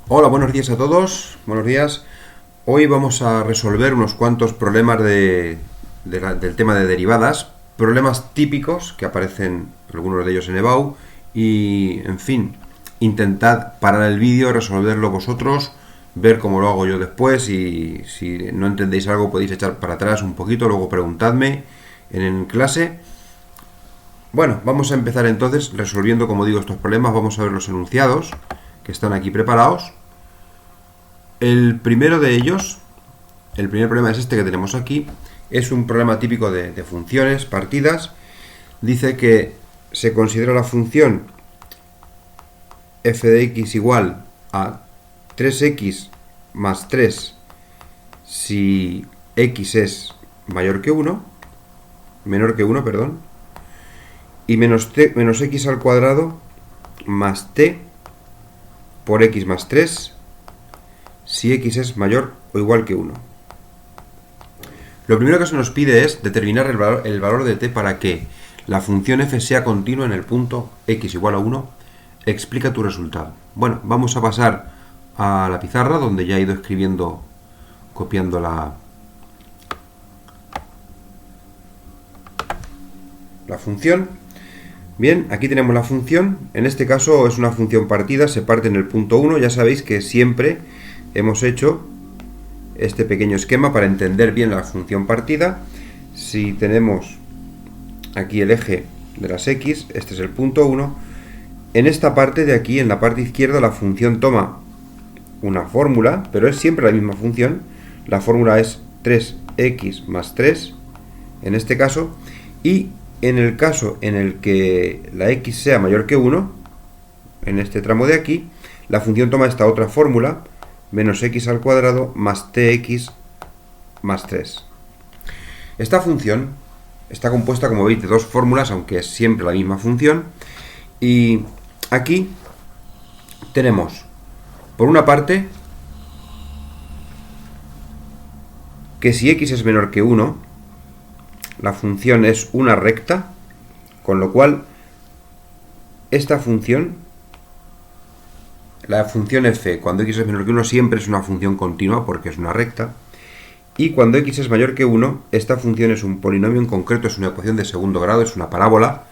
Hola, buenos días a todos. Buenos días. Hoy vamos a resolver unos cuantos problemas del tema de derivadas, problemas típicos que aparecen algunos de ellos en EBAU y, en fin, intentad parar el vídeo, resolverlo vosotros, ver cómo lo hago yo después y si no entendéis algo podéis echar para atrás un poquito, luego preguntadme en clase. Bueno, vamos a empezar entonces resolviendo, como digo, estos problemas. Vamos a ver los enunciados que están aquí preparados. El primero de ellos, el primer problema es este que tenemos aquí, es un problema típico de funciones, partidas. Dice que se considera la función f de x igual a 3x más 3 si x es menor que 1, y menos x al cuadrado más t por x más 3 si x es mayor o igual que 1. Lo primero que se nos pide es determinar el valor de t para que la función f sea continua en el punto x igual a 1. Explica tu resultado. Bueno, vamos a pasar a la pizarra donde ya he ido escribiendo, copiando la función. Bien, aquí tenemos la función. En este caso es una función partida, se parte en el punto 1. Ya sabéis que siempre hemos hecho este pequeño esquema para entender bien la función partida. Si tenemos aquí el eje de las x, este es el punto 1. En esta parte de aquí, en la parte izquierda, la función toma una fórmula, pero es siempre la misma función. La fórmula es 3x más 3, en este caso, y en el caso en el que la x sea mayor que 1, en este tramo de aquí, la función toma esta otra fórmula, menos x al cuadrado más tx más 3. Esta función está compuesta, como veis, de dos fórmulas, aunque es siempre la misma función. Y aquí tenemos, por una parte, que si x es menor que 1, la función es una recta, con lo cual esta función, la función f, cuando x es menor que 1, siempre es una función continua porque es una recta. Y cuando x es mayor que 1, esta función es un polinomio, en concreto es una ecuación de segundo grado, es una parábola.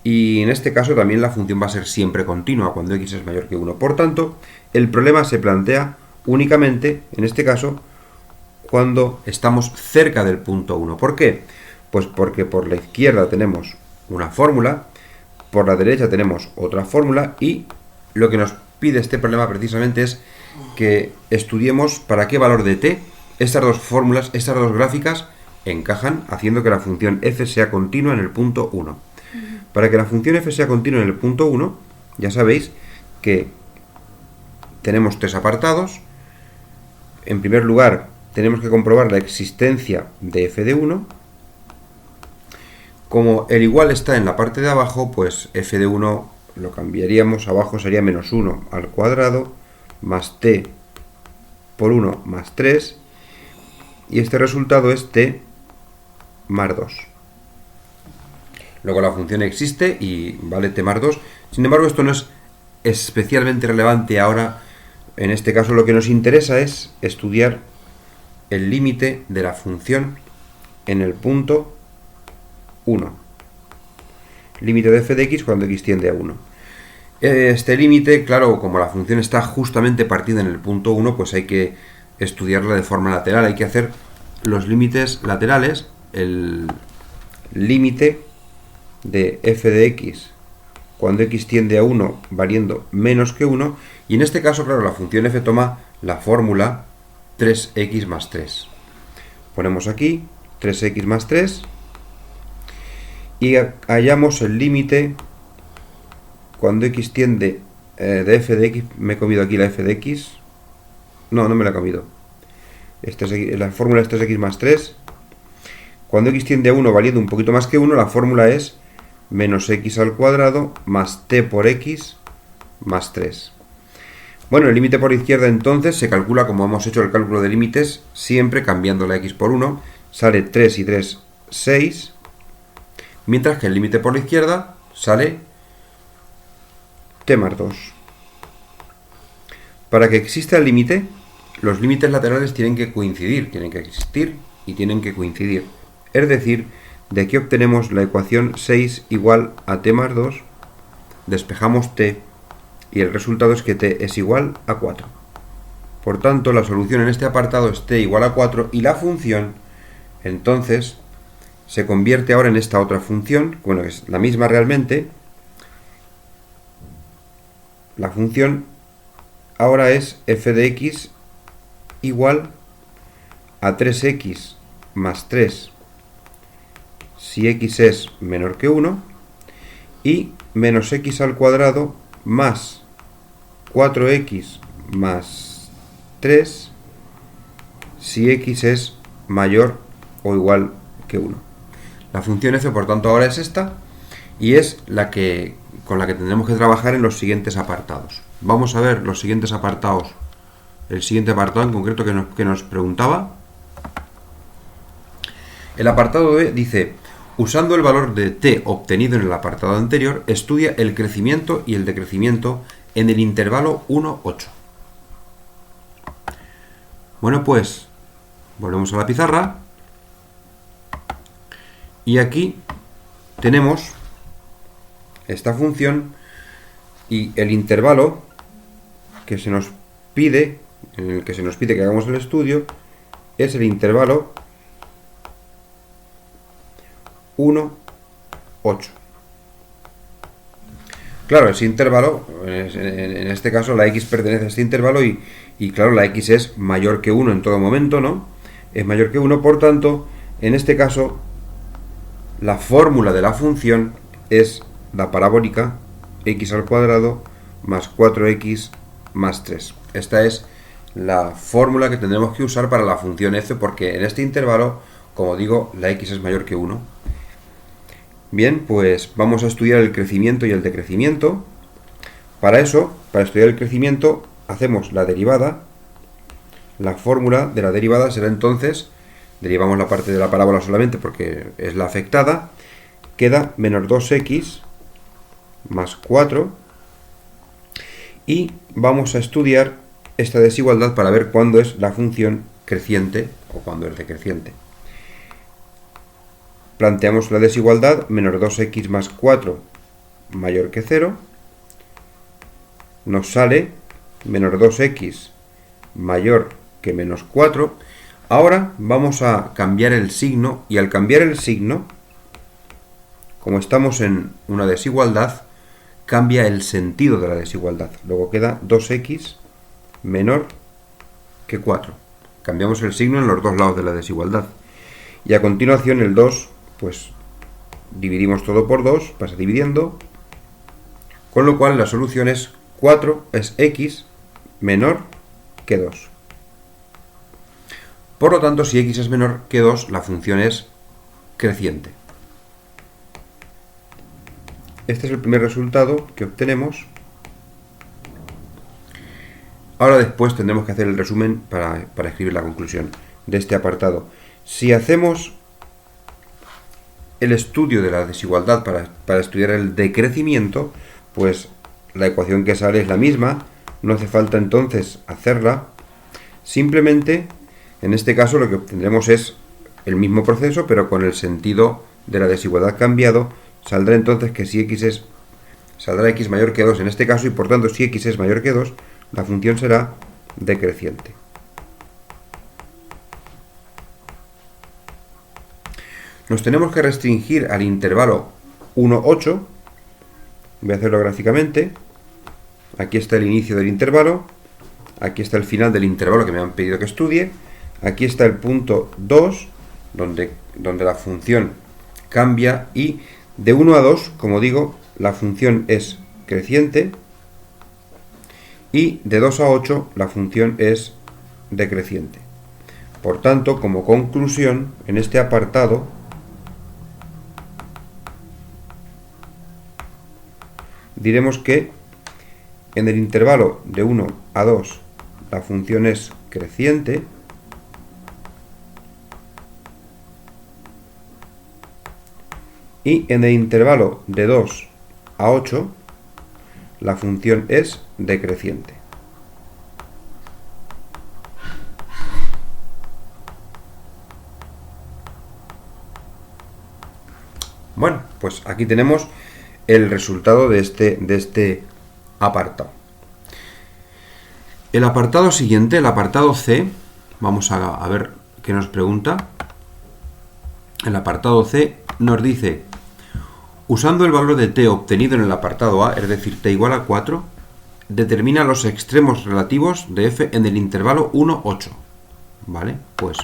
Y en este caso también la función va a ser siempre continua cuando x es mayor que 1. Por tanto, el problema se plantea únicamente, en este caso, cuando estamos cerca del punto 1. ¿Por qué? Pues porque por la izquierda tenemos una fórmula, por la derecha tenemos otra fórmula, y lo que nos pide este problema precisamente es que estudiemos para qué valor de t estas dos fórmulas, estas dos gráficas encajan, haciendo que la función f sea continua en el punto 1. Para que la función f sea continua en el punto 1, ya sabéis que tenemos tres apartados. En primer lugar, tenemos que comprobar la existencia de f de 1. Como el igual está en la parte de abajo, pues f de 1 lo cambiaríamos, abajo sería menos 1 al cuadrado más t por 1 más 3, y este resultado es t más 2. Luego la función existe y vale t más 2. Sin embargo, esto no es especialmente relevante ahora. En este caso lo que nos interesa es estudiar el límite de la función en el punto 1. Límite de f de x cuando x tiende a 1. Este límite, claro, como la función está justamente partida en el punto 1, pues hay que estudiarla de forma lateral. Hay que hacer los límites laterales. El límite de f de x cuando x tiende a 1 valiendo menos que 1. Y en este caso, claro, la función f toma la fórmula 3x más 3. Ponemos aquí 3x más 3 y hallamos el límite cuando x tiende de f de x. Me he comido aquí la f de x. No me la he comido. La fórmula es 3x más 3. Cuando x tiende a 1 valiendo un poquito más que 1, la fórmula es menos x al cuadrado más t por x más 3. Bueno, el límite por izquierda entonces se calcula como hemos hecho el cálculo de límites, siempre cambiando la x por 1. Sale 3 y 3, 6. Mientras que el límite por la izquierda sale t más 2. Para que exista el límite, los límites laterales tienen que coincidir, tienen que existir y tienen que coincidir. Es decir, de aquí obtenemos la ecuación 6 igual a t más 2, despejamos t y el resultado es que t es igual a 4. Por tanto, la solución en este apartado es t igual a 4 y la función, entonces, se convierte ahora en esta otra función, bueno, es la misma realmente. La función ahora es f de x igual a 3x más 3 si x es menor que 1 y menos x al cuadrado más 4x más 3 si x es mayor o igual que 1. La función f, por tanto, ahora es esta y es la que con la que tendremos que trabajar en los siguientes apartados. Vamos a ver los siguientes apartados. El siguiente apartado en concreto que nos preguntaba. El apartado B dice: usando el valor de t obtenido en el apartado anterior, estudia el crecimiento y el decrecimiento en el intervalo 1-8. Bueno, pues volvemos a la pizarra y aquí tenemos esta función y el intervalo que se nos pide, en el que se nos pide que hagamos el estudio, es el intervalo 1, 8. Claro, ese intervalo, en este caso la x pertenece a este intervalo y claro, la x es mayor que 1 en todo momento, ¿no? Es mayor que 1, por tanto, en este caso, la fórmula de la función es la parabólica x al cuadrado más 4x más 3. Esta es la fórmula que tendremos que usar para la función f, porque en este intervalo, como digo, la x es mayor que 1. Bien, pues vamos a estudiar el crecimiento y el decrecimiento. Para eso, para estudiar el crecimiento, hacemos la derivada. La fórmula de la derivada será entonces, derivamos la parte de la parábola solamente porque es la afectada, queda menos 2x más 4 y vamos a estudiar esta desigualdad para ver cuándo es la función creciente o cuándo es decreciente. Planteamos la desigualdad menos 2x más 4 mayor que 0. Nos sale menos 2x mayor que menos 4. Ahora vamos a cambiar el signo y al cambiar el signo, como estamos en una desigualdad, cambia el sentido de la desigualdad. Luego queda 2x menor que 4. Cambiamos el signo en los dos lados de la desigualdad. Y a continuación el 2, pues dividimos todo por 2, pasa dividiendo, con lo cual la solución es 4 es x menor que 2. Por lo tanto, si x es menor que 2, la función es creciente. Este es el primer resultado que obtenemos. Ahora después tendremos que hacer el resumen para escribir la conclusión de este apartado. Si hacemos el estudio de la desigualdad para estudiar el decrecimiento, pues la ecuación que sale es la misma, no hace falta entonces hacerla, simplemente en este caso lo que obtendremos es el mismo proceso, pero con el sentido de la desigualdad cambiado. Saldrá entonces que si saldrá x mayor que 2 en este caso, y por tanto si x es mayor que 2, la función será decreciente. Nos tenemos que restringir al intervalo 1, 8. Voy a hacerlo gráficamente. Aquí está el inicio del intervalo. Aquí está el final del intervalo que me han pedido que estudie. Aquí está el punto 2, donde la función cambia. Y de 1 a 2, como digo, la función es creciente. Y de 2 a 8, la función es decreciente. Por tanto, como conclusión, en este apartado, diremos que en el intervalo de 1 a 2 la función es creciente y en el intervalo de 2 a 8 la función es decreciente. Bueno, pues aquí tenemos el resultado de este apartado. El apartado siguiente, el apartado C, vamos a ver qué nos pregunta. El apartado C nos dice: usando el valor de t obtenido en el apartado A, es decir, t igual a 4, determina los extremos relativos de f en el intervalo 1, 8. ¿Vale? Pues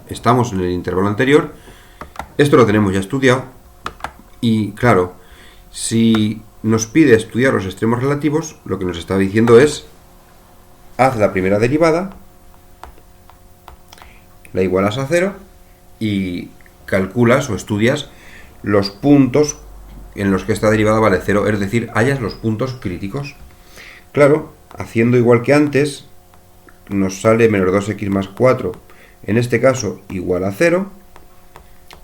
estamos en el intervalo anterior. Esto lo tenemos ya estudiado. Y claro, si nos pide estudiar los extremos relativos, lo que nos está diciendo es: haz la primera derivada, la igualas a 0 y calculas o estudias los puntos en los que esta derivada vale 0, es decir, hallas los puntos críticos. Claro, haciendo igual que antes, nos sale menos 2x más 4, en este caso igual a 0,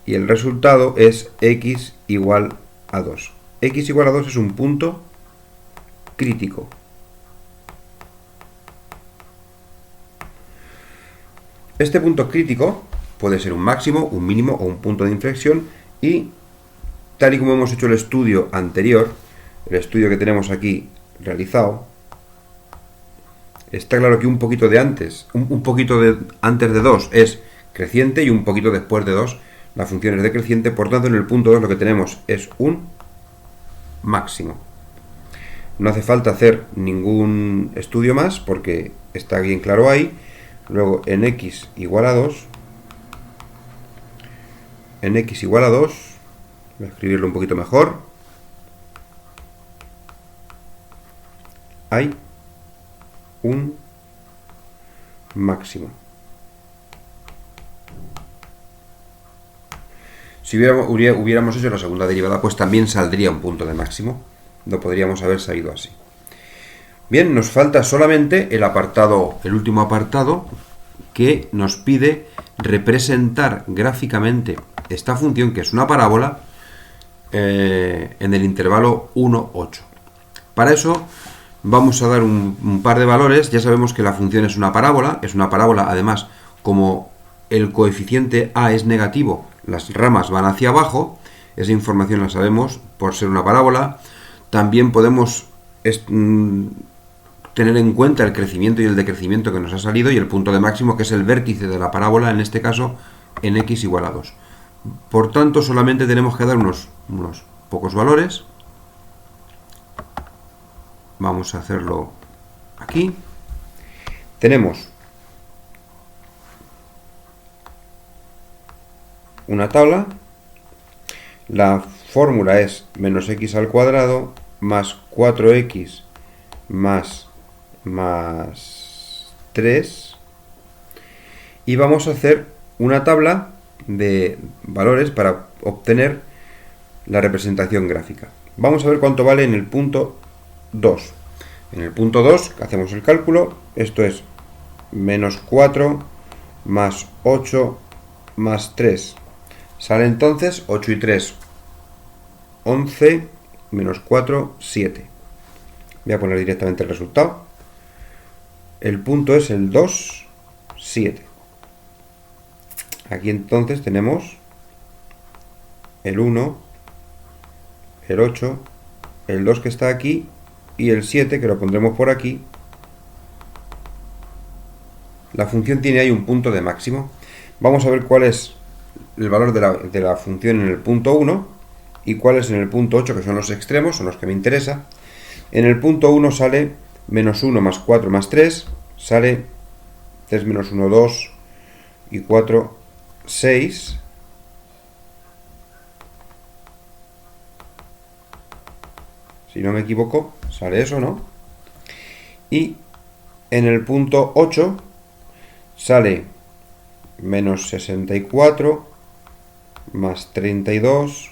y el resultado es x igual a 2. X igual a 2 es un punto crítico. Este punto crítico puede ser un máximo, un mínimo o un punto de inflexión, y tal y como hemos hecho el estudio anterior, el estudio que tenemos aquí realizado, está claro que un poquito de antes, un poquito de antes de 2 es creciente y un poquito después de 2 la función es decreciente, por tanto en el punto 2 lo que tenemos es un máximo. No hace falta hacer ningún estudio más porque está bien claro ahí. Luego en x igual a 2, voy a escribirlo un poquito mejor, hay un máximo. Si hubiéramos hecho la segunda derivada, pues también saldría un punto de máximo. No podríamos haber salido así. Bien, nos falta solamente el último apartado, que nos pide representar gráficamente esta función, que es una parábola, en el intervalo 1, 8. Para eso vamos a dar un par de valores. Ya sabemos que la función es una parábola. Además, como el coeficiente a es negativo, las ramas van hacia abajo. Esa información la sabemos por ser una parábola. También podemos tener en cuenta el crecimiento y el decrecimiento que nos ha salido y el punto de máximo, que es el vértice de la parábola, en este caso en x igual a 2. Por tanto, solamente tenemos que dar unos pocos valores. Vamos a hacerlo aquí. Tenemos una tabla. La fórmula es menos x al cuadrado más 4x más 3. Y vamos a hacer una tabla de valores para obtener la representación gráfica. Vamos a ver cuánto vale en el punto 2. En el punto 2 hacemos el cálculo. Esto es menos 4 más 8 más 3. Sale entonces 8 y 3, 11, menos 4, 7. Voy a poner directamente el resultado. El punto es el 2, 7. Aquí entonces tenemos el 1, el 8, el 2 que está aquí y el 7 que lo pondremos por aquí. La función tiene ahí un punto de máximo. Vamos a ver cuál es el valor de la función en el punto 1 y cuál es en el punto 8, que son los extremos, son los que me interesa. En el punto 1 sale menos 1 más 4 más 3, sale 3 menos 1, 2 y 4, 6. Si no me equivoco, sale eso, ¿no? Y en el punto 8 sale menos 64 más 32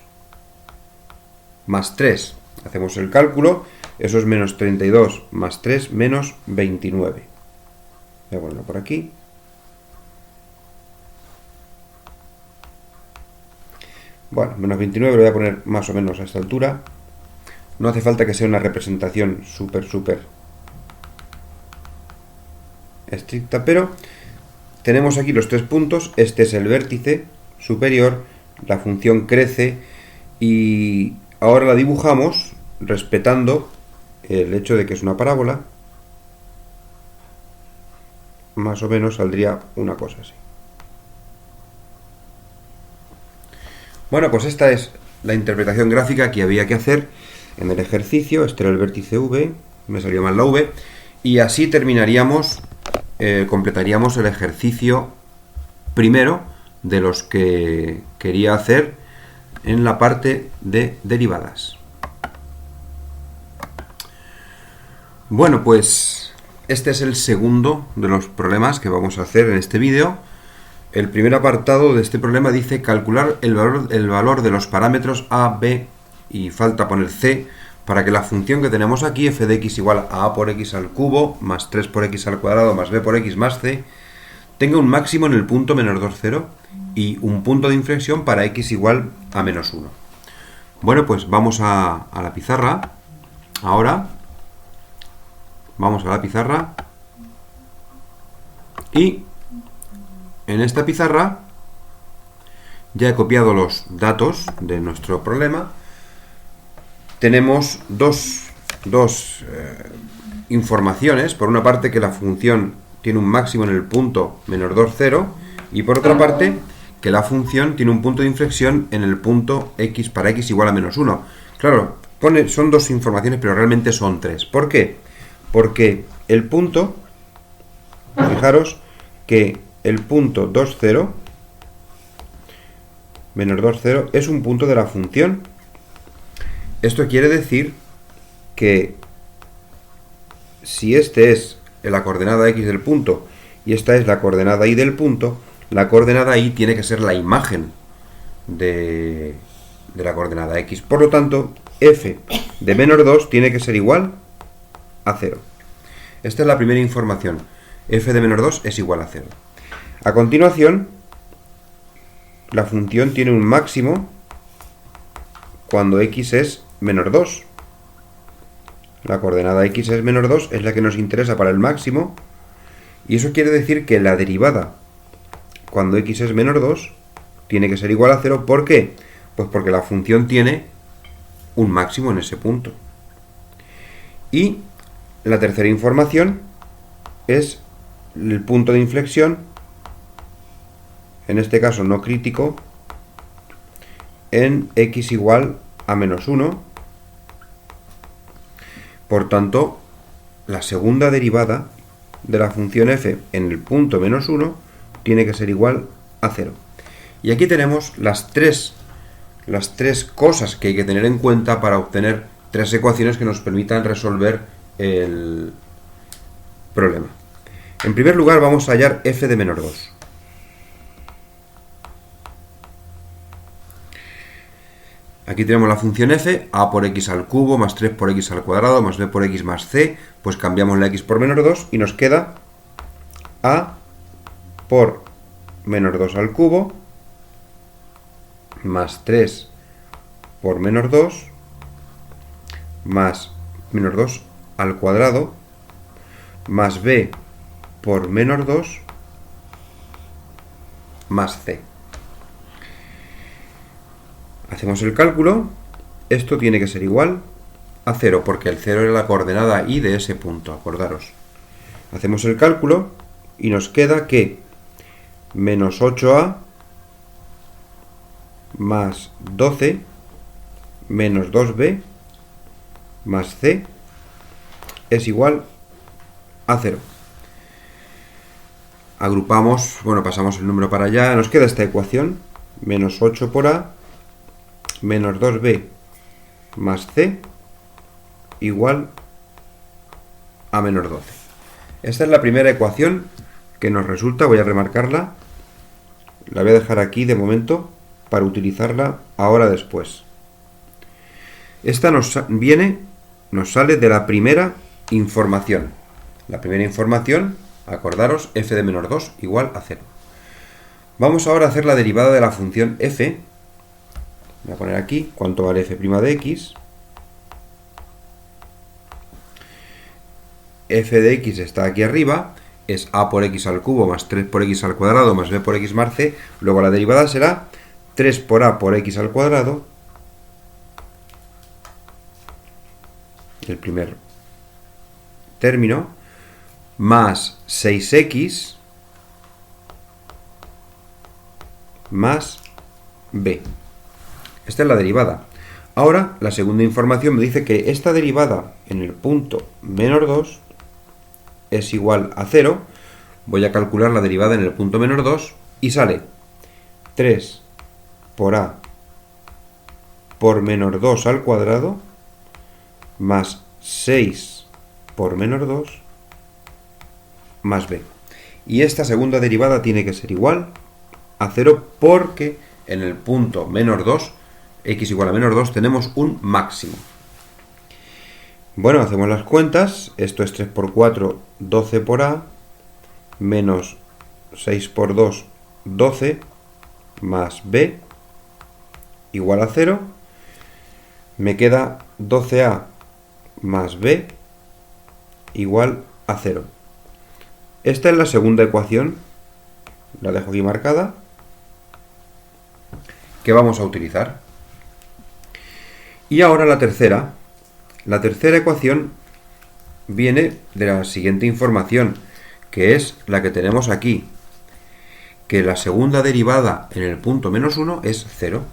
más 3. Hacemos el cálculo. Eso es menos 32 más 3 menos 29. Voy a ponerlo por aquí. Bueno, menos 29 lo voy a poner más o menos a esta altura. No hace falta que sea una representación súper estricta, pero tenemos aquí los 3 puntos. Este es el vértice superior. La función crece Y ahora la dibujamos respetando el hecho de que es una parábola. Más o menos saldría una cosa así. Bueno, pues esta es la interpretación gráfica que había que hacer en el ejercicio. Este era el vértice V, me salió mal la V, y así terminaríamos, completaríamos el ejercicio primero de los que quería hacer en la parte de derivadas. Bueno, pues este es el segundo de los problemas que vamos a hacer en este vídeo. El primer apartado de este problema dice calcular el valor de los parámetros a, b y falta poner c para que la función que tenemos aquí, f de x igual a por x al cubo más 3 por x al cuadrado más b por x más c, tenga un máximo en el punto menos 2, 0 y un punto de inflexión para x igual a menos 1. Bueno, pues vamos a la pizarra. Ahora vamos a la pizarra y en esta pizarra ya he copiado los datos de nuestro problema. Tenemos dos informaciones. Por una parte, que la función tiene un máximo en el punto menos 2, 0, y por otra parte, que la función tiene un punto de inflexión en el punto x para x igual a menos 1. Claro, son dos informaciones, pero realmente son tres. ¿Por qué? Porque el punto, fijaros que el punto 2, 0, menos 2, 0, es un punto de la función. Esto quiere decir que si este es la coordenada x del punto y esta es la coordenada y del punto, la coordenada y tiene que ser la imagen de la coordenada x. Por lo tanto, f de menos 2 tiene que ser igual a 0. Esta es la primera información. F de menos 2 es igual a 0. A continuación, la función tiene un máximo cuando x es menos 2. La coordenada x es menos 2, es la que nos interesa para el máximo, y eso quiere decir que la derivada cuando x es menos 2 tiene que ser igual a 0. ¿Por qué? Pues porque la función tiene un máximo en ese punto. Y la tercera información es el punto de inflexión, en este caso no crítico, en x igual a menos 1. Por tanto, la segunda derivada de la función f en el punto menos 1 tiene que ser igual a 0. Y aquí tenemos las tres cosas que hay que tener en cuenta para obtener tres ecuaciones que nos permitan resolver el problema. En primer lugar, vamos a hallar f de menos 2. Aquí tenemos la función f, a por x al cubo, más 3 por x al cuadrado, más b por x más c. Pues cambiamos la x por menos 2 y nos queda a por menos 2 al cubo, más 3 por menos 2, más menos 2 al cuadrado, más b por menos 2, más c. Hacemos el cálculo. Esto tiene que ser igual a 0, porque el 0 era la coordenada y de ese punto, acordaros. Hacemos el cálculo y nos queda que menos 8a más 12 menos 2b más c es igual a 0. Agrupamos, bueno, pasamos el número para allá, nos queda esta ecuación, menos 8 por a menos 2b más c igual a menos 12. Esta es la primera ecuación que nos resulta. Voy a remarcarla, la voy a dejar aquí de momento para utilizarla ahora después. Esta nos sale de la primera información. La primera información, acordaros, f de menos 2 igual a 0. Vamos ahora a hacer la derivada de la función f. Voy a poner aquí cuánto vale f' de x. F de x está aquí arriba, es a por x al cubo más 3 por x al cuadrado más b por x más c. Luego la derivada será 3 por a por x al cuadrado el primer término, más 6x más b. Esta es la derivada. Ahora, la segunda información me dice que esta derivada en el punto menos 2 es igual a 0. Voy a calcular la derivada en el punto menos 2 y sale 3 por a por menos 2 al cuadrado más 6 por menos 2 más b. Y esta segunda derivada tiene que ser igual a 0 porque en el punto menos 2, x igual a menos 2, tenemos un máximo. Bueno, hacemos las cuentas. Esto es 3 por 4, 12 por a, menos 6 por 2, 12, más b, igual a 0. Me queda 12a más b, igual a 0. Esta es la segunda ecuación, la dejo aquí marcada, que vamos a utilizar. Y ahora la tercera. La tercera ecuación viene de la siguiente información, que es la que tenemos aquí, que la segunda derivada en el punto menos 1 es 0.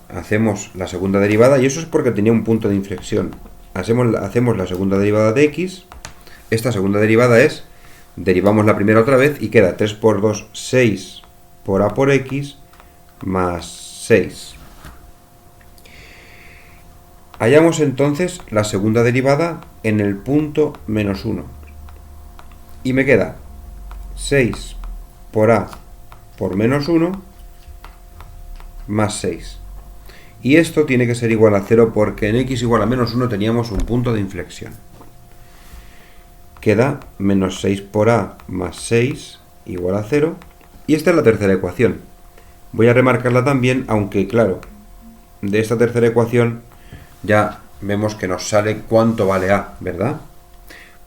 Hacemos la segunda derivada, y eso es porque tenía un punto de inflexión. Hacemos la segunda derivada de x. Esta segunda derivada es, derivamos la primera otra vez y queda 3 por 2, 6 por a por x más 6. Hallamos entonces la segunda derivada en el punto menos 1. Y me queda 6 por a por menos 1 más 6. Y esto tiene que ser igual a 0 porque en x igual a menos 1 teníamos un punto de inflexión. Queda menos 6 por a más 6 igual a 0. Y esta es la tercera ecuación. Voy a remarcarla también, aunque claro, de esta tercera ecuación ya vemos que nos sale cuánto vale a, ¿verdad?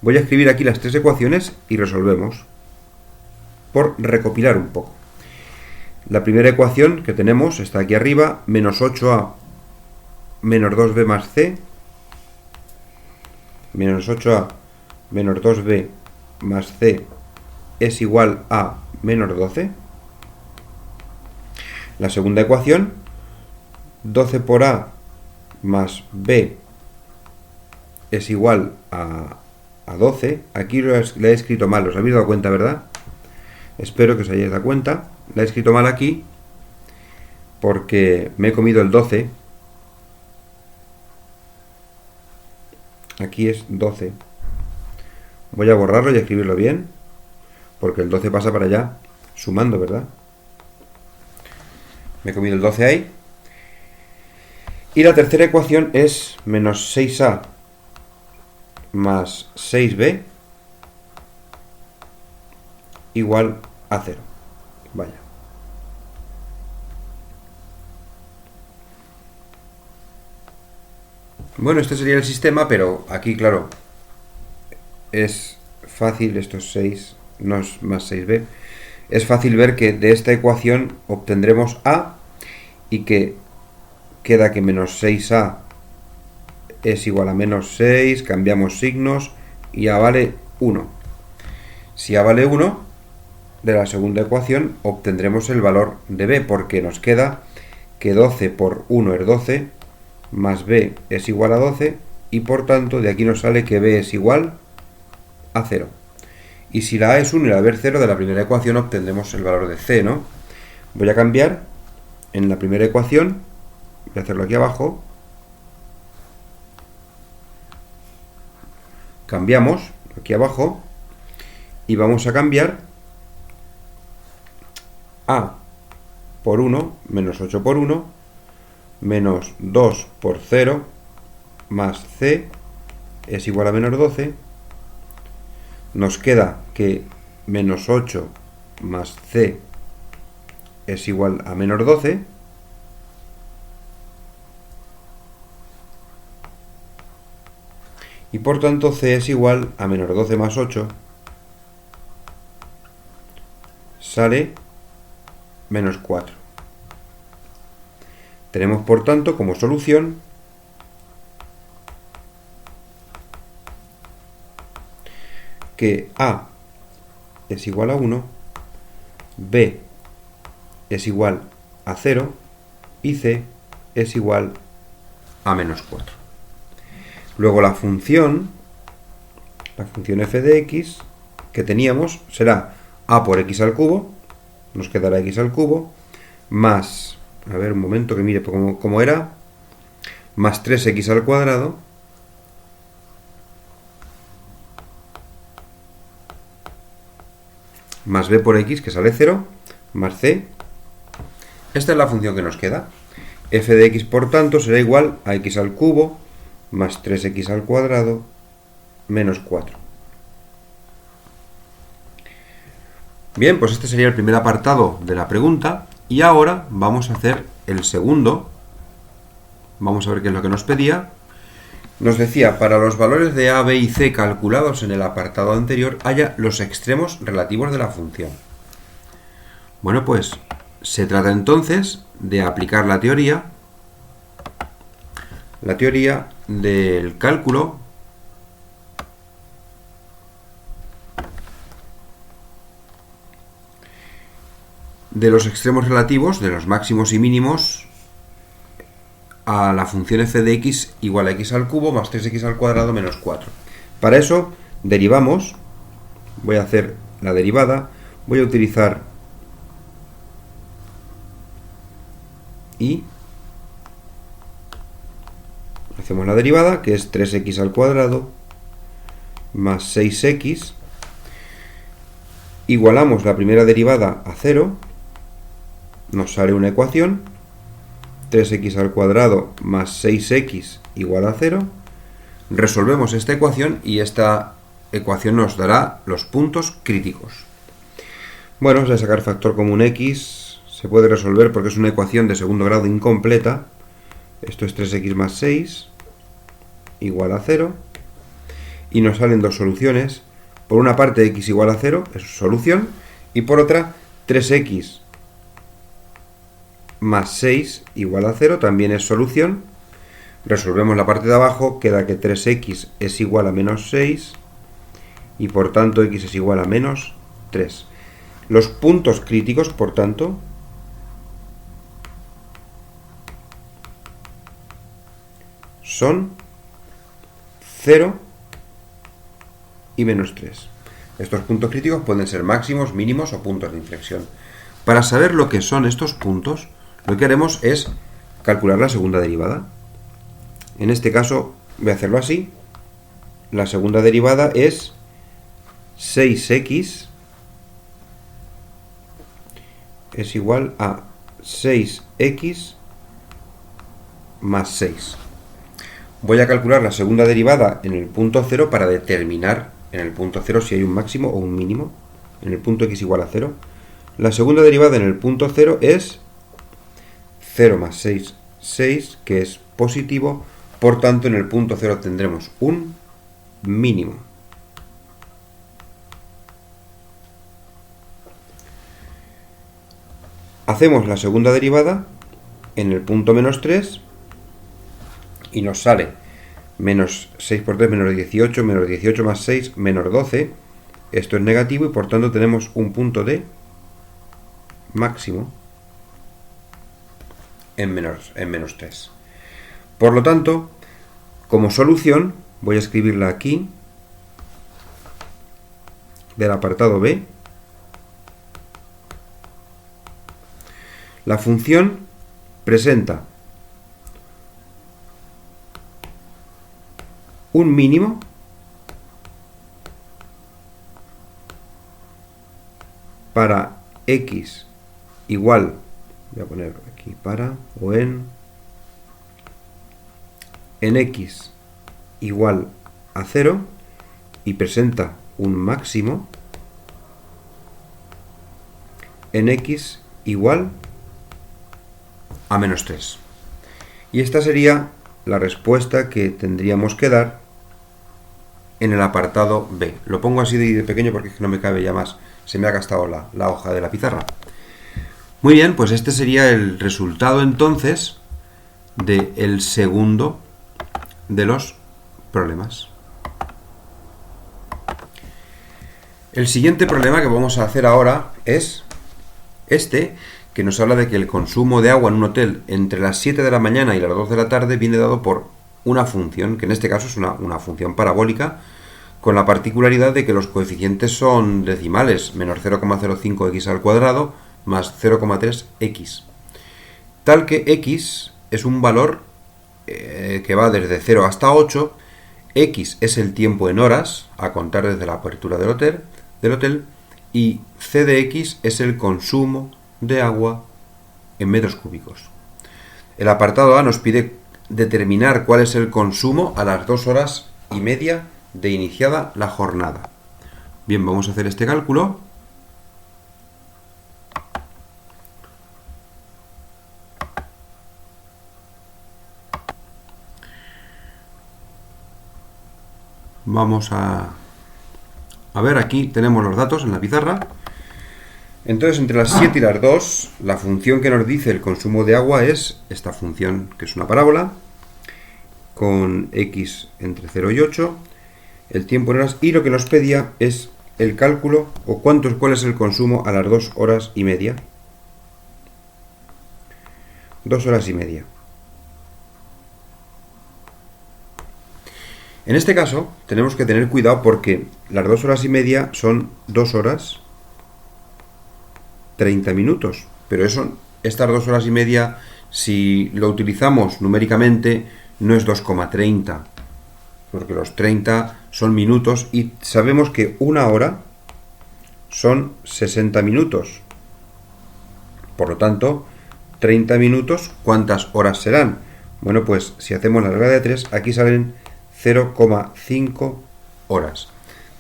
Voy a escribir aquí las tres ecuaciones y resolvemos, por recopilar un poco. La primera ecuación que tenemos está aquí arriba, menos 8a menos 2b más c, menos 8a menos 2b más c es igual a menos 12. La segunda ecuación, 12 por a más b es igual a 12. Aquí le he escrito mal, os habéis dado cuenta, ¿verdad? Espero que os hayáis dado cuenta. La he escrito mal aquí porque me he comido el 12. Aquí es 12. Voy a borrarlo y escribirlo bien, porque el 12 pasa para allá, sumando, ¿verdad? Me he comido el 12 ahí. Y la tercera ecuación es menos 6a más 6b igual a 0. Vaya. Bueno, este sería el sistema, pero aquí, claro, es fácil, estos 6 no es más 6b. Es fácil ver que de esta ecuación obtendremos a y que queda que menos 6a es igual a menos 6, cambiamos signos y a vale 1. Si a vale 1, de la segunda ecuación obtendremos el valor de b, porque nos queda que 12 por 1 es 12, más b es igual a 12, y por tanto de aquí nos sale que b es igual a 0. Y si la a es 1 y la b es 0, de la primera ecuación obtendremos el valor de c, ¿no? Voy a cambiar en la primera ecuación, voy a hacerlo aquí abajo, cambiamos aquí abajo y vamos a cambiar a por 1 menos 8 por 1 menos 2 por 0 más c es igual a menos 12. Nos queda que menos 8 más c es igual a menos 12. Y por tanto c es igual a menos 12 más 8. Sale menos 4. Tenemos por tanto como solución que A es igual a 1, B es igual a 0 y C es igual a menos 4. Luego la función f de x que teníamos será a por x al cubo, nos quedará x al cubo, más, a ver un momento que mire cómo era, más 3x al cuadrado, más b por x, que sale 0, más c. Esta es la función que nos queda. F de x, por tanto, será igual a x al cubo, más 3x al cuadrado, menos 4. Bien, pues este sería el primer apartado de la pregunta. Y ahora vamos a hacer el segundo. Vamos a ver qué es lo que nos pedía. Nos decía, para los valores de a, b y c calculados en el apartado anterior, haya los extremos relativos de la función. Bueno, pues se trata entonces de aplicar la teoría del cálculo de los extremos relativos, de los máximos y mínimos, a la función f de x igual a x al cubo más 3x al cuadrado menos 4. Para eso derivamos, voy a hacer la derivada, voy a utilizar y hacemos la derivada, que es 3x al cuadrado más 6x, igualamos la primera derivada a 0, nos sale una ecuación, 3x al cuadrado más 6x igual a 0, resolvemos esta ecuación y esta ecuación nos dará los puntos críticos. Bueno, vamos a sacar factor común x, se puede resolver porque es una ecuación de segundo grado incompleta, esto es 3x más 6 igual a 0, y nos salen dos soluciones, por una parte x igual a 0, es solución, y por otra 3x más 6 igual a 0, también es solución. Resolvemos la parte de abajo, queda que 3x es igual a menos 6 y por tanto x es igual a menos 3. Los puntos críticos, por tanto, son 0 y menos 3. Estos puntos críticos pueden ser máximos, mínimos o puntos de inflexión. Para saber lo que son estos puntos, lo que haremos es calcular la segunda derivada. En este caso voy a hacerlo así. La segunda derivada es 6x es igual a 6x más 6. Voy a calcular la segunda derivada en el punto 0 para determinar en el punto 0 si hay un máximo o un mínimo. En el punto x igual a 0. La segunda derivada en el punto 0 es 0 más 6, 6, que es positivo. Por tanto, en el punto 0 tendremos un mínimo. Hacemos la segunda derivada en el punto menos 3 y nos sale menos 6 por 3, menos 18 más 6, menos 12. Esto es negativo y por tanto tenemos un punto de máximo en menos 3. Por lo tanto, como solución, voy a escribirla aquí, del apartado B. La función presenta un mínimo para x igual, voy a poner aquí para, o en x igual a 0 y presenta un máximo en x igual a menos 3. Y esta sería la respuesta que tendríamos que dar en el apartado B. Lo pongo así de pequeño porque es que no me cabe ya más. Se me ha gastado la hoja de la pizarra. Muy bien, pues este sería el resultado entonces del segundo de los problemas. El siguiente problema que vamos a hacer ahora es este, que nos habla de que el consumo de agua en un hotel entre las 7 de la mañana y las 2 de la tarde viene dado por una función, que en este caso es una función parabólica, con la particularidad de que los coeficientes son decimales, menos 0,05x al cuadrado más 0,3x. Tal que x es un valor que va desde 0 hasta 8, x es el tiempo en horas, a contar desde la apertura del hotel, y c de x es el consumo de agua en metros cúbicos. El apartado A nos pide determinar cuál es el consumo a las 2 horas y media de iniciada la jornada. Bien, vamos a hacer este cálculo. Vamos a ver, aquí tenemos los datos en la pizarra. Entonces, entre las 7 y las 2, la función que nos dice el consumo de agua es esta función, que es una parábola, con x entre 0 y 8, el tiempo en horas, y lo que nos pedía es el cálculo, o cuál es el consumo a las 2 horas y media. 2 horas y media. En este caso, tenemos que tener cuidado porque las 2 horas y media son 2 horas 30 minutos. Pero estas 2 horas y media, si lo utilizamos numéricamente, no es 2,30. Porque los 30 son minutos y sabemos que una hora son 60 minutos. Por lo tanto, 30 minutos, ¿cuántas horas serán? Bueno, pues si hacemos la regla de 3, aquí salen 0,5 horas.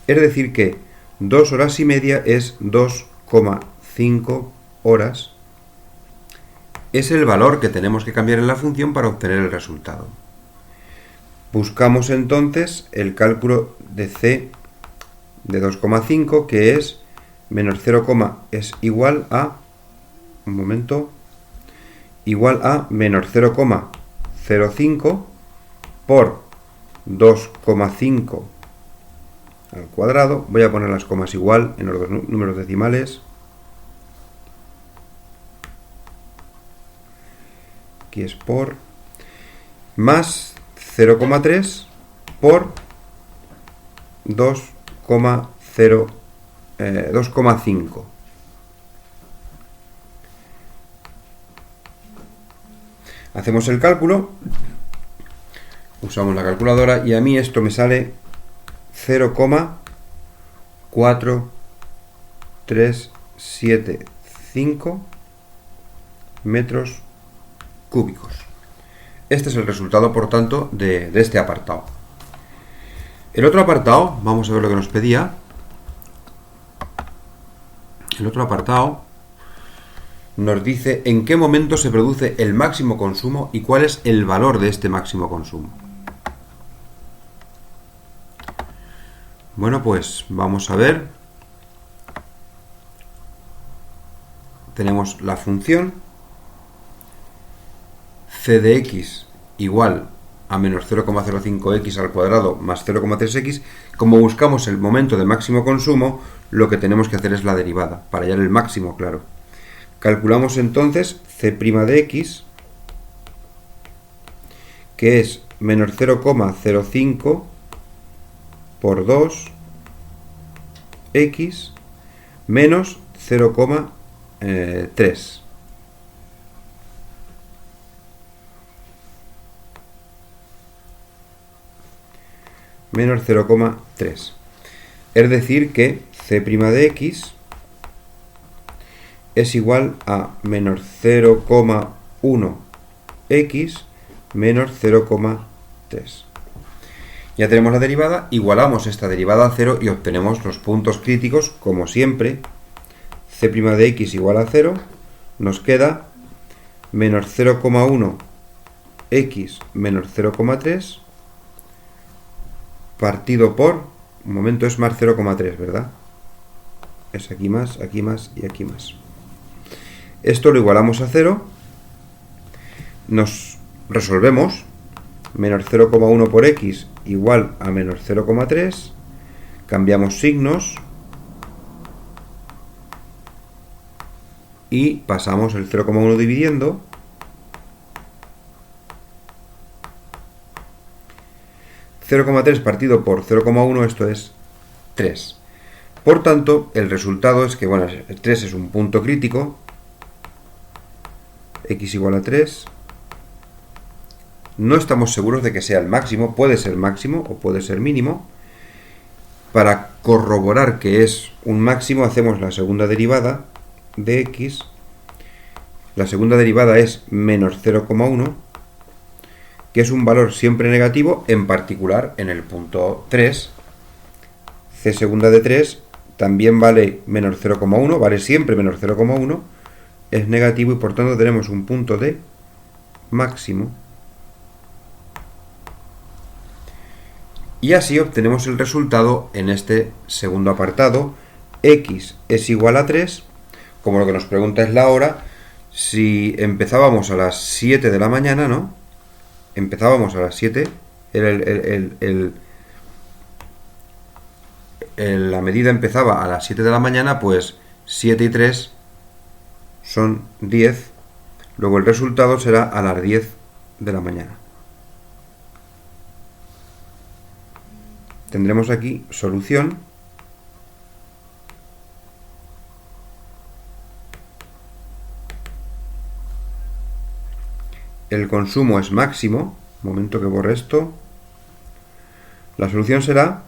Es decir que 2 horas y media es 2,5 horas. Es el valor que tenemos que cambiar en la función para obtener el resultado. Buscamos entonces el cálculo de c de 2,5, que es menos 0, es igual a, igual a menos 0,05 por 2,5 al cuadrado. Voy a poner las comas igual en los dos números decimales. Aquí es por, más 0,3 por 2,5. Hacemos el cálculo, usamos la calculadora y a mí esto me sale 0,4375 metros cúbicos. Este es el resultado, por tanto, de este apartado. El otro apartado, vamos a ver lo que nos pedía. El otro apartado nos dice en qué momento se produce el máximo consumo y cuál es el valor de este máximo consumo. Bueno, pues vamos a ver. Tenemos la función c de x igual a menos 0,05x al cuadrado más 0,3x. Como buscamos el momento de máximo consumo, lo que tenemos que hacer es la derivada, para hallar el máximo, claro. Calculamos entonces c' de x, que es menos 0,05 por 2x menos 0,3. Menos 0,3. Es decir que c' de x es igual a menos 0,1x menos 0,3. Ya tenemos la derivada, igualamos esta derivada a 0 y obtenemos los puntos críticos, como siempre. C' de x igual a 0, nos queda menos 0,1x menos 0,3 partido por, un momento, es más 0,3, ¿verdad? Es aquí más y aquí más. Esto lo igualamos a 0, nos resolvemos, menos 0,1 por x igual a menos 0,3, cambiamos signos, y pasamos el 0,1 dividiendo. 0,3 partido por 0,1, esto es 3. Por tanto, el resultado es que, bueno, 3 es un punto crítico, x igual a 3. No estamos seguros de que sea el máximo, puede ser máximo o puede ser mínimo. Para corroborar que es un máximo, hacemos la segunda derivada de x. La segunda derivada es menos 0,1, que es un valor siempre negativo, en particular en el punto 3. C segunda de 3 también vale menos 0,1, vale siempre menos 0,1, es negativo y por tanto tenemos un punto de máximo. Y así obtenemos el resultado en este segundo apartado. X es igual a 3, como lo que nos pregunta es la hora. Si empezábamos a las 7 de la mañana, ¿no? Empezábamos a las 7, la medida empezaba a las 7 de la mañana, pues 7 y 3 son 10, luego el resultado será a las 10 de la mañana. Tendremos aquí solución. El consumo es máximo. Momento que borre esto. La solución será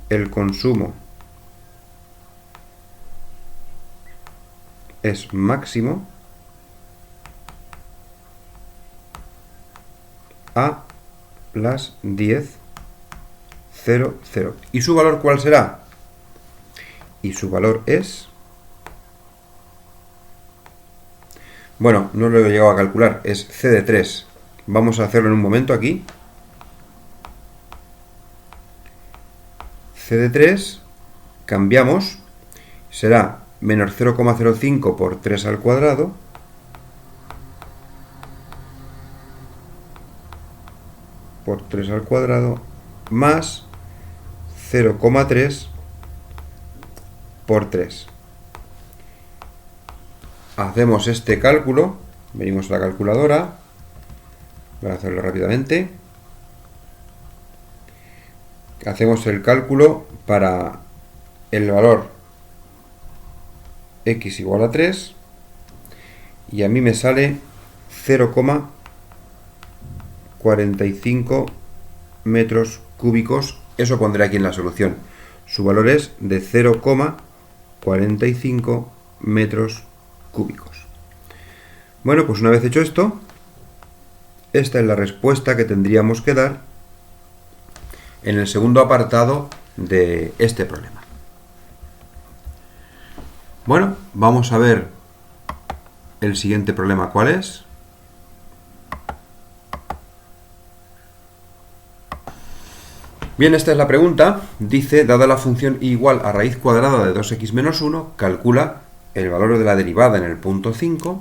el consumo es máximo a las 10:00. ¿Y su valor cuál será? Y su valor es... Bueno, no lo he llegado a calcular, es C de 3. Vamos a hacerlo en un momento aquí. C de 3, cambiamos, será menos 0,05 por 3 al cuadrado, más 0,3 por 3. Hacemos este cálculo, venimos a la calculadora, voy a hacerlo rápidamente. Hacemos el cálculo para el valor x igual a 3 y a mí me sale 0,45 metros cúbicos. Eso pondré aquí en la solución. Su valor es de 0,45 metros cúbicos. Bueno, pues una vez hecho esto, esta es la respuesta que tendríamos que dar en el segundo apartado de este problema. Bueno, vamos a ver el siguiente problema cuál es. Bien, esta es la pregunta. Dice, dada la función y igual a raíz cuadrada de 2x menos 1, calcula el valor de la derivada en el punto 5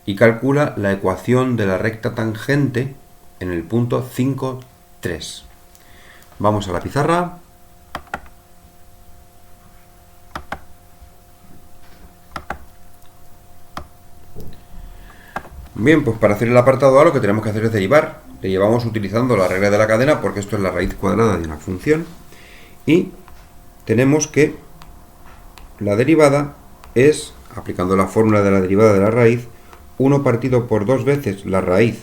y calcula la ecuación de la recta tangente en el punto 5,3. Vamos a la pizarra. Bien, pues para hacer el apartado A lo que tenemos que hacer es derivar. Derivamos utilizando la regla de la cadena porque esto es la raíz cuadrada de una función. Y tenemos que la derivada es, aplicando la fórmula de la derivada de la raíz, 1 partido por 2 veces la raíz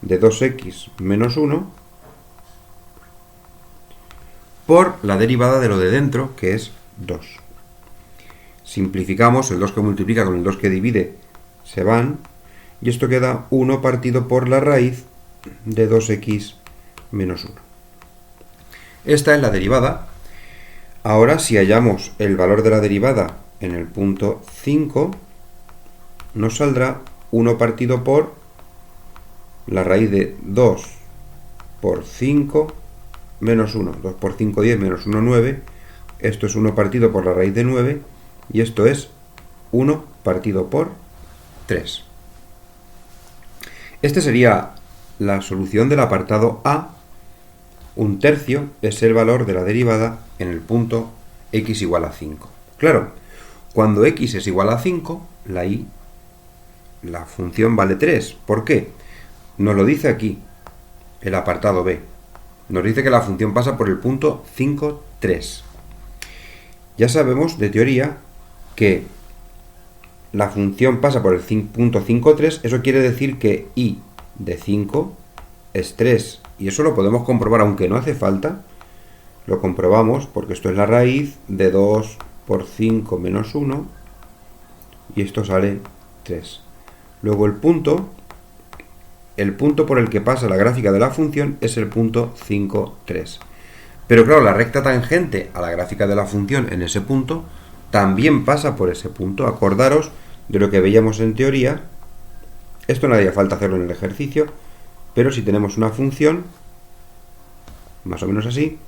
de 2x menos 1 por la derivada de lo de dentro, que es 2. Simplificamos, el 2 que multiplica con el 2 que divide se van, y esto queda 1 partido por la raíz de 2x menos 1. Esta es la derivada. Ahora, si hallamos el valor de la derivada en el punto 5, nos saldrá 1 partido por la raíz de 2 por 5 menos 1. 2 por 5, 10, menos 1, 9. Esto es 1 partido por la raíz de 9. Y esto es 1 partido por 3. Este sería la solución del apartado A. 1/3 es el valor de la derivada en el punto x igual a 5. Claro, Cuando x es igual a 5, la función vale 3. ¿Por qué? Nos lo dice aquí, el apartado B. Nos dice que la función pasa por el punto 5, 3. Ya sabemos de teoría que la función pasa por el punto 5, 3. Eso quiere decir que y de 5 es 3. Y eso lo podemos comprobar, aunque no hace falta. Lo comprobamos porque esto es la raíz de 2 por 5 menos 1. Y esto sale 3. Luego el punto por el que pasa la gráfica de la función es el punto 5, 3. Pero claro, la recta tangente a la gráfica de la función en ese punto también pasa por ese punto. Acordaros de lo que veíamos en teoría. Esto no haría falta hacerlo en el ejercicio, pero si tenemos una función, más o menos así,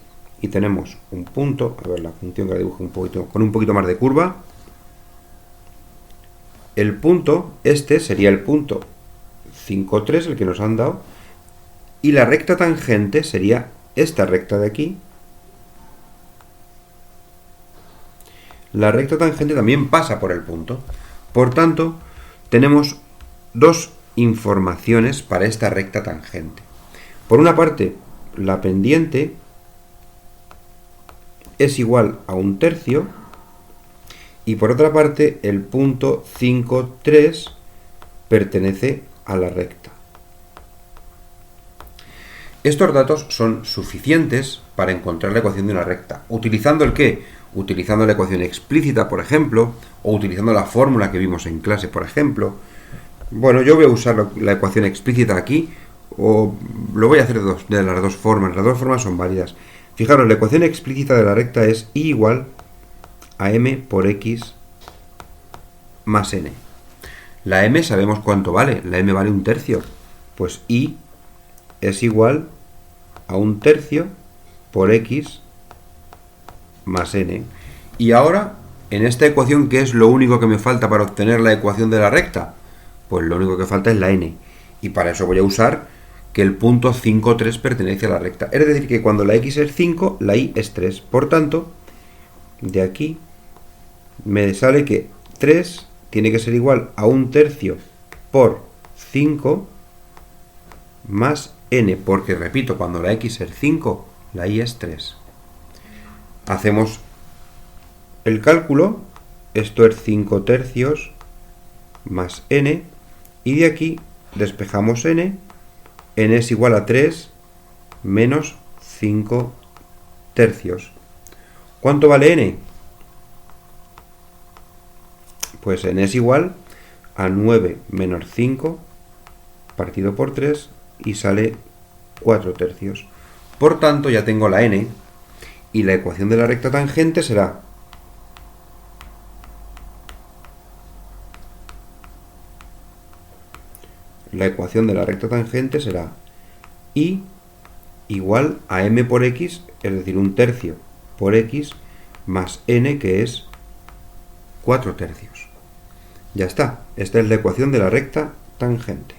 y tenemos un punto, a ver la función que la dibujo con un poquito más de curva, el punto, este sería el punto 5, 3, el que nos han dado, y la recta tangente sería esta recta de aquí. La recta tangente también pasa por el punto. Por tanto, tenemos dos informaciones para esta recta tangente. Por una parte, la pendiente es igual a 1/3, y por otra parte, el punto 5, 3 pertenece a la recta. Estos datos son suficientes para encontrar la ecuación de una recta. ¿Utilizando el qué? Utilizando la ecuación explícita, por ejemplo, o utilizando la fórmula que vimos en clase, por ejemplo. Bueno, yo voy a usar la ecuación explícita aquí, o lo voy a hacer de las dos formas. Las dos formas son válidas. Fijaros, la ecuación explícita de la recta es y igual a m por x más n. La m sabemos cuánto vale. La m vale 1/3. Pues y es igual a 1/3 por x más n. Y ahora, en esta ecuación, ¿qué es lo único que me falta para obtener la ecuación de la recta? Pues lo único que falta es la n. Y para eso voy a usar que el punto 5, 3 pertenece a la recta. Es decir, que cuando la x es 5, la y es 3. Por tanto, de aquí me sale que 3 tiene que ser igual a 1/3 por 5 más n, porque repito, cuando la x es 5, la y es 3. Hacemos el cálculo, esto es 5/3 más n, y de aquí despejamos n es igual a 3 menos 5/3. ¿Cuánto vale n? Pues n es igual a 9 menos 5 partido por 3 y sale 4/3. Por tanto, ya tengo la n y la ecuación de la recta tangente será y igual a m por x, es decir, 1/3 por x más n, que es 4/3. Ya está, esta es la ecuación de la recta tangente.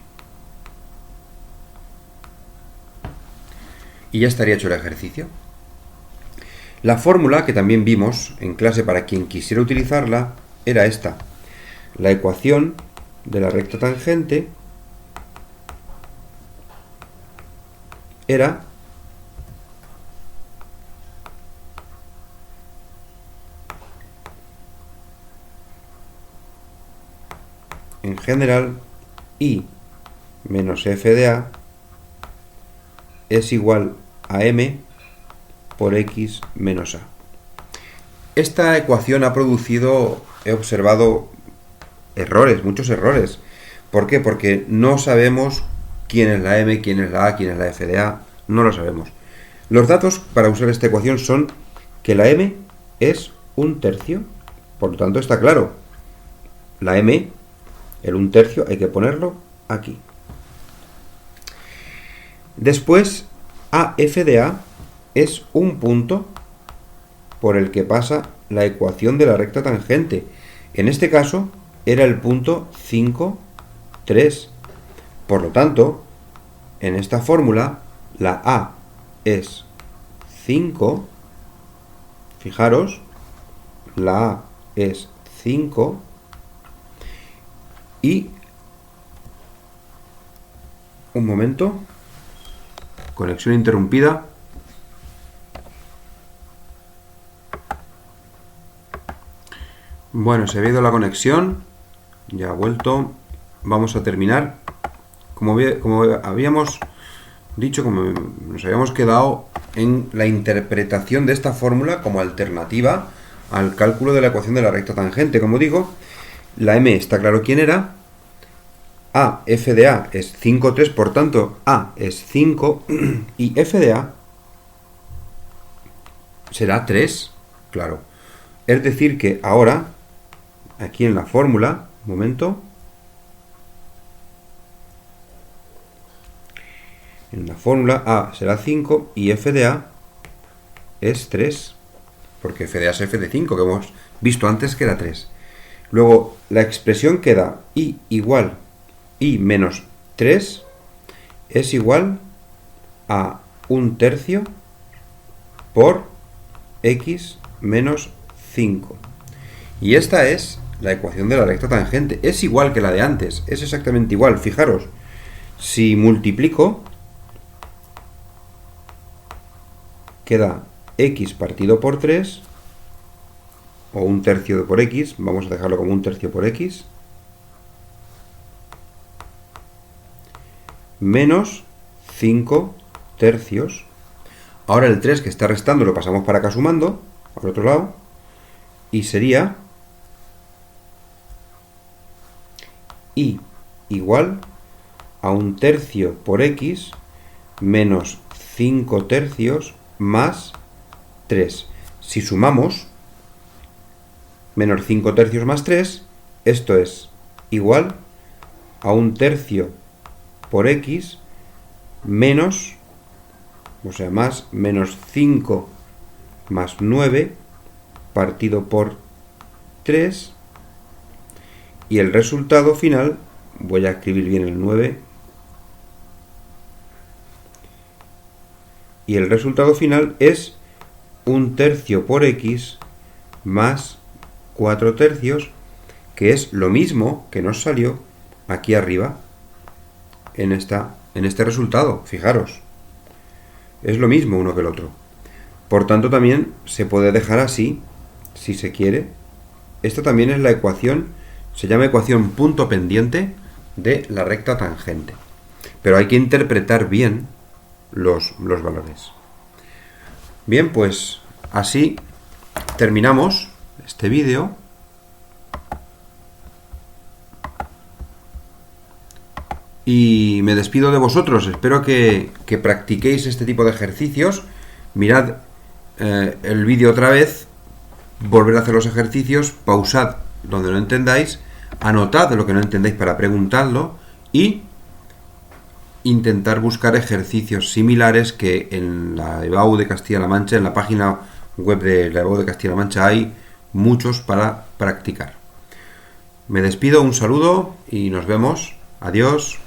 Y ya estaría hecho el ejercicio. La fórmula que también vimos en clase para quien quisiera utilizarla era esta. La ecuación de la recta tangente era en general y menos f de a es igual a m por x menos a. Esta ecuación ha producido, he observado, errores, muchos errores. ¿Por qué? Porque no sabemos quién es la m, quién es la a, quién es la f de a, no lo sabemos. Los datos para usar esta ecuación son que la m es 1/3, por lo tanto está claro. La m, el 1/3, hay que ponerlo aquí. Después, a f de a es un punto por el que pasa la ecuación de la recta tangente. En este caso, era el punto 5, 3. Por lo tanto, en esta fórmula, la a es 5. Fijaros, la a es 5 y un momento, conexión interrumpida. Bueno, se ha ido la conexión, ya ha vuelto. Vamos a terminar. Como habíamos dicho, como nos habíamos quedado en la interpretación de esta fórmula como alternativa al cálculo de la ecuación de la recta tangente. Como digo, la m está claro quién era. A, f de A es 5, 3, por tanto A es 5 y f de A será 3, claro. Es decir que ahora, aquí en la fórmula, un momento, en la fórmula A será 5 y f de A es 3, porque f de A es f de 5, que hemos visto antes que era 3. Luego, la expresión queda y igual y menos 3 es igual a 1/3 por x menos 5. Y esta es la ecuación de la recta tangente. Es igual que la de antes, es exactamente igual. Fijaros, si multiplico, queda x partido por 3, o 1/3 por x, vamos a dejarlo como 1/3 por x, menos 5/3. Ahora el 3 que está restando lo pasamos para acá sumando, al otro lado, y sería y igual a 1/3 por x menos 5/3 más 3. Si sumamos menos 5/3 más 3, esto es igual a 1/3 por x menos, o sea, más menos 5 más 9 partido por 3, y el resultado final, voy a escribir bien el 9, y el resultado final es 1/3 por x más 4/3, que es lo mismo que nos salió aquí arriba en este resultado. Fijaros, es lo mismo uno que el otro. Por tanto, también se puede dejar así, si se quiere. Esta también es la ecuación, se llama ecuación punto pendiente de la recta tangente. Pero hay que interpretar bien los valores. Bien, pues así terminamos este vídeo. Y me despido de vosotros. Espero que practiquéis este tipo de ejercicios. Mirad el vídeo otra vez, volver a hacer los ejercicios, pausad donde no entendáis, anotad lo que no entendéis para preguntarlo y intentar buscar ejercicios similares que en la EBAU de Castilla-La Mancha, en la página web de la EBAU de Castilla-La Mancha hay muchos para practicar. Me despido, un saludo y nos vemos. Adiós.